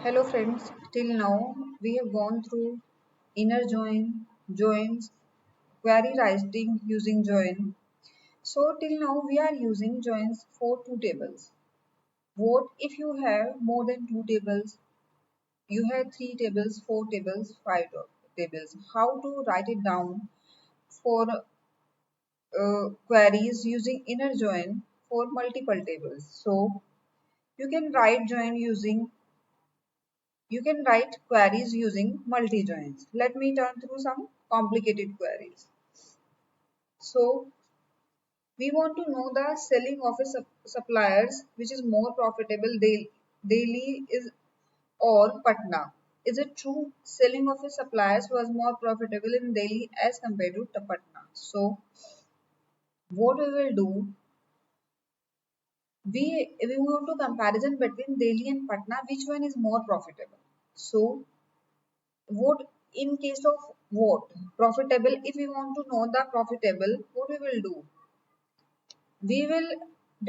Hello friends, till now we have gone through inner join, joins, query writing using join. So till now we are using joins for two tables. What if you have more than two tables? You have three tables, four tables, tables. How to write it down for queries using inner join for multiple tables? So you can write join using You can write queries using multi-joins. Let me turn through some complicated queries. So we want to know the selling of a suppliers which is more profitable Delhi is or Patna. Is it true selling of a suppliers was more profitable in Delhi as compared to Patna? So what we will do, we want to comparison between Delhi and Patna, which one is more profitable. So what in case of what profitable, if we want to know the profitable, what we will do, we will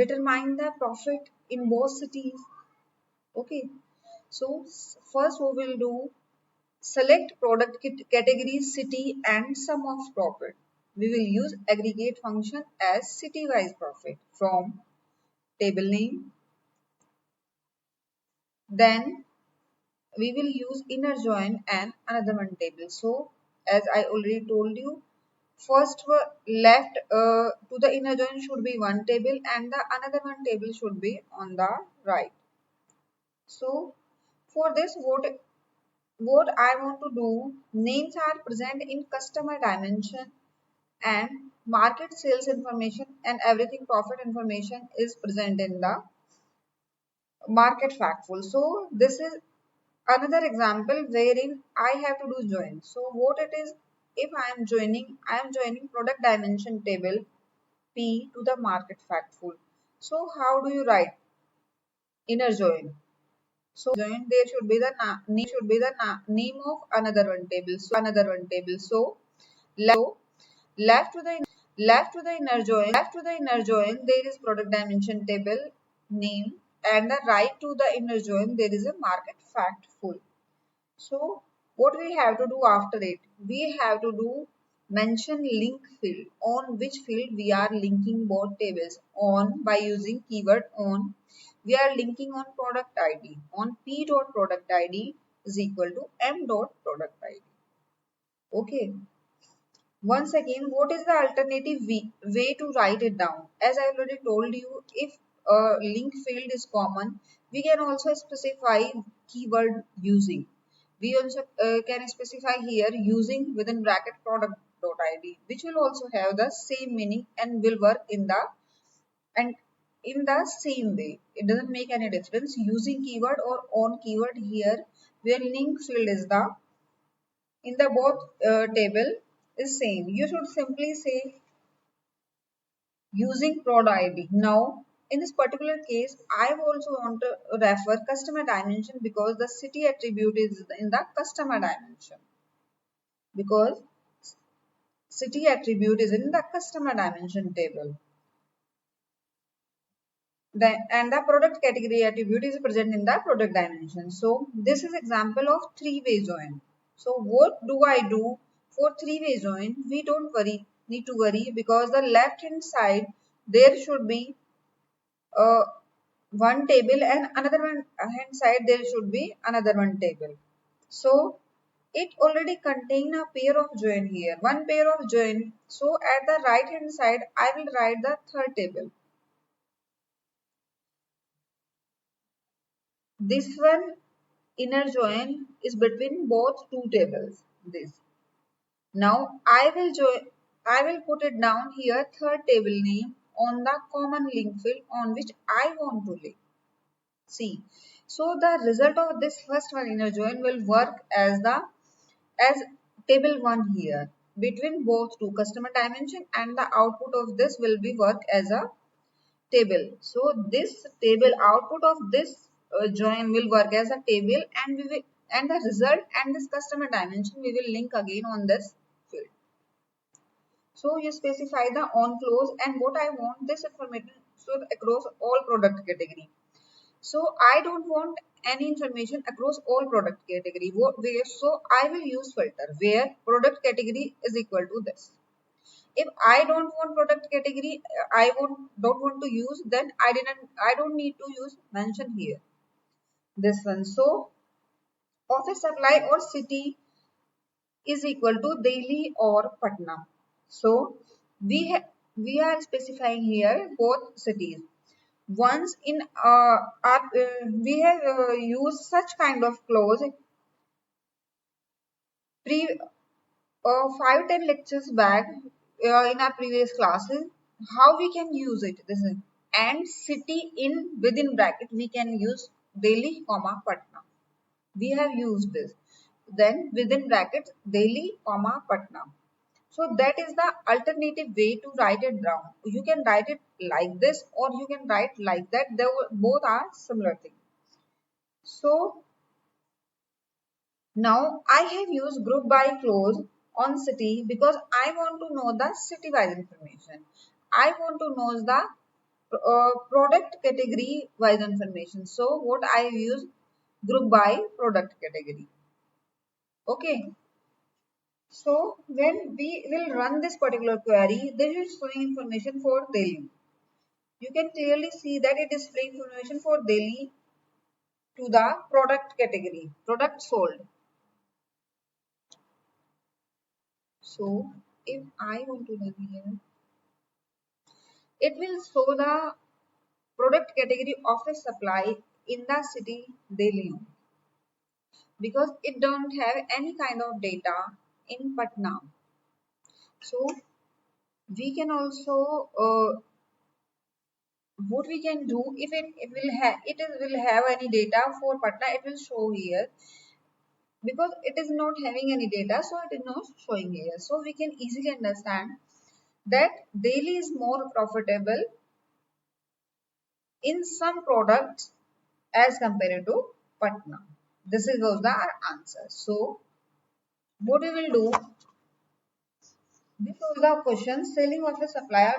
determine the profit in both cities. Okay, so first we will do, select product category city and sum of profit. We will use aggregate function as city wise profit from table name. Then we will use inner join and another one table. So as I already told you, first left to the inner join should be one table and the another one table should be on the right. So for this, what I want to do, names are present in customer dimension and market sales information and everything profit information is present in the market factful. So this is another example wherein I have to do join. So what it is, if I am joining product dimension table P to the market factful. So how do you write inner join? So join, there should be the name of another one table. So left to the left to the inner join there is product dimension table name, and the right to the inner join there is a market factful. So what we have to do after it? We have to do mention link field, on which field we are linking both tables. On, by using keyword on, we are linking on product ID. On p dot product ID is equal to m dot product ID. Okay. Once again, what is the alternative way to write it down? As I already told you, if a link field is common, we can also specify keyword using. We also can specify here using within bracket product.id, which will also have the same meaning and will work and in the same way. It doesn't make any difference using keyword or on keyword here, where link field is the in the both table is same. You should simply say using product ID. Now, in this particular case, I also want to refer customer dimension because the city attribute is in the customer dimension. Because city attribute is in the customer dimension table. And the product category attribute is present in the product dimension. So this is example of three-way join. So what do I do for three-way join? We don't need to worry, because the left hand side there should be uh, one table and another one hand side there should be another one table. So it already contain a pair of join here, one pair of join. So at the right hand side I will write the third table. This one inner join is between both two tables. This. Now I will put it down here third table name on the common link field on which I want to link. See. So the result of this first one inner join will work as table 1 here between both two customer dimension, and the output of this will be work as a table. So this table output of this join will work as a table, and we will, and the result and this customer dimension we will link again on this field. So you specify the on clause and what I want this information should across all product category. So I don't want any information across all product category. So I will use filter where product category is equal to this. If I don't want product category, don't want to use, then I don't need to use mention here. This one. So office supply or city is equal to Delhi or Patna. So we are specifying here both cities. Once in we have used such kind of clause pre 5-10 lectures back in our previous classes. How we can use it? This is and city in within bracket we can use Delhi comma Patna. We have used this. Then within brackets Delhi comma Patna. So that is the alternative way to write it down. You can write it like this or you can write like that. Both are similar thing. So now I have used group by clause on city because I want to know the city wise information. I want to know the product category wise information. So what I use group by product category. Okay. So when we will run this particular query, this is showing information for Delhi. You can clearly see that it is displaying information for Delhi to the product category, product sold. So if I want to run here, it will show the product category office supply in the city Delhi because it don't have any kind of data in Patna. So we can also what we can do if will have any data for Patna, it will show here because it is not having any data, so it is not showing here. So we can easily understand that Delhi is more profitable in some products as compared to Patna. This was the answer. So what we will do, this was the question, selling of a supplier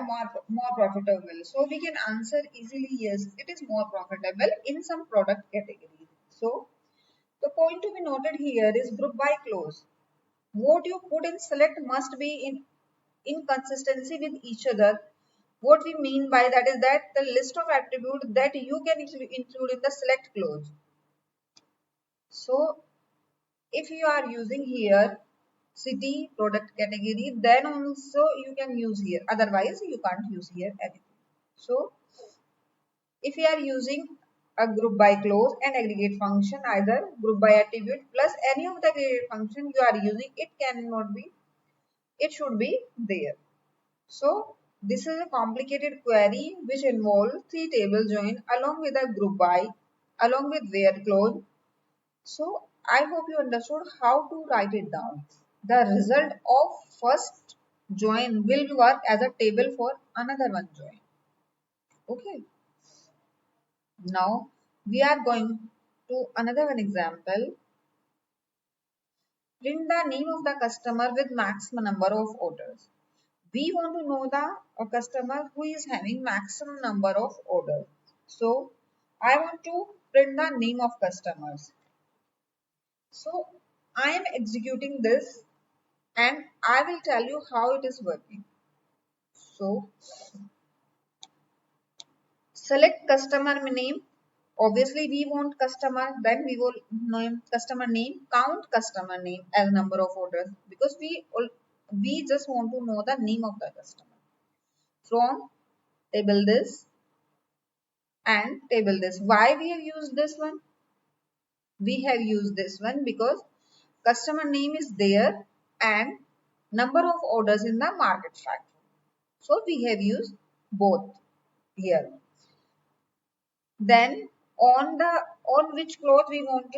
more profitable. So we can answer easily yes, it is more profitable in some product categories. So the point to be noted here is group by clause. What you put in select must be in consistency with each other. What we mean by that is that the list of attributes that you can include in the select clause. So if you are using here city product category, then also you can use here. Otherwise, you can't use here anything. So if you are using a group by clause and aggregate function, either group by attribute plus any of the aggregate function you are using, it cannot be, it should be there. So this is a complicated query which involves 3 table join along with a group by, along with where clause. So I hope you understood how to write it down. The result of first join will work as a table for another one join. Okay. Now we are going to another one example. Print the name of the customer with maximum number of orders. We want to know the customer who is having maximum number of orders. So I want to print the name of customers. So I am executing this and I will tell you how it is working. So select customer name. Obviously we want customer, then we will name customer name, count customer name as number of orders because we just want to know the name of the customer. From table this and table this. Why we have used this one? We have used this one because customer name is there and number of orders in the market factor. So we have used both here. Then on which clause we want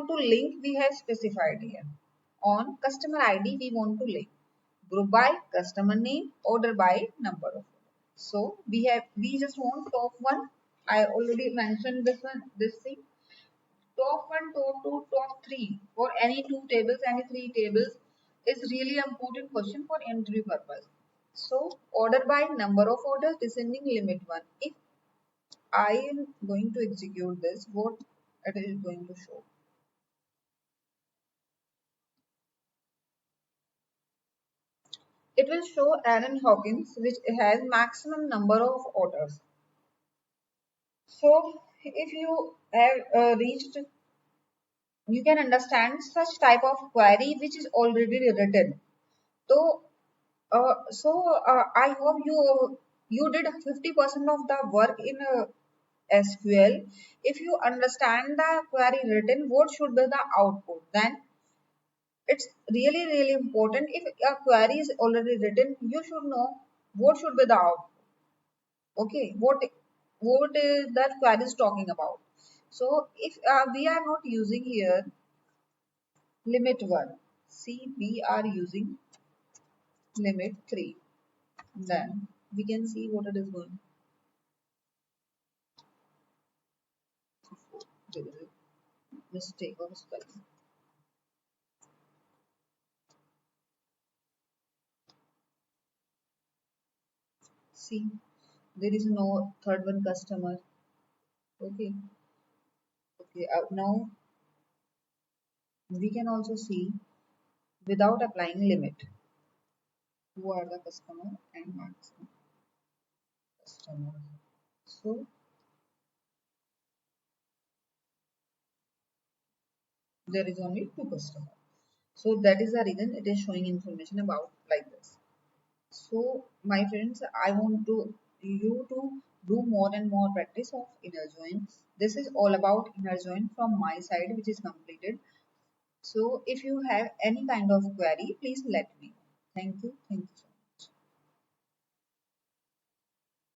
to link, we have specified here. On customer ID we want to link group by customer name, order by number of orders. So we just want top one. I already mentioned this thing. Top one, top two, top three for any two tables, any three tables is really important question for interview purpose. So order by number of orders descending limit one. If I am going to execute this, what it is going to show. It will show Aaron Hawkins, which has maximum number of orders. So if you have reached, you can understand such type of query which is already written. So, I hope you did 50% of the work in SQL. If you understand the query written, what should be the output? Then it's really important. If a query is already written, you should know what should be the output. Okay, what is that query is talking about? So if we are not using here limit 1, see we are using limit 3, then we can see what it is going. There is a mistake of spelling. See, there is no third one customer. Okay, okay. Now we can also see without applying limit who are the customer and maximum customer. So there is only two customers. So that is the reason it is showing information about like this. So my friends, I want to you to do more and more practice of inner join. This is all about inner join from my side, which is completed. So if you have any kind of query, please let me know. Thank you. Thank you.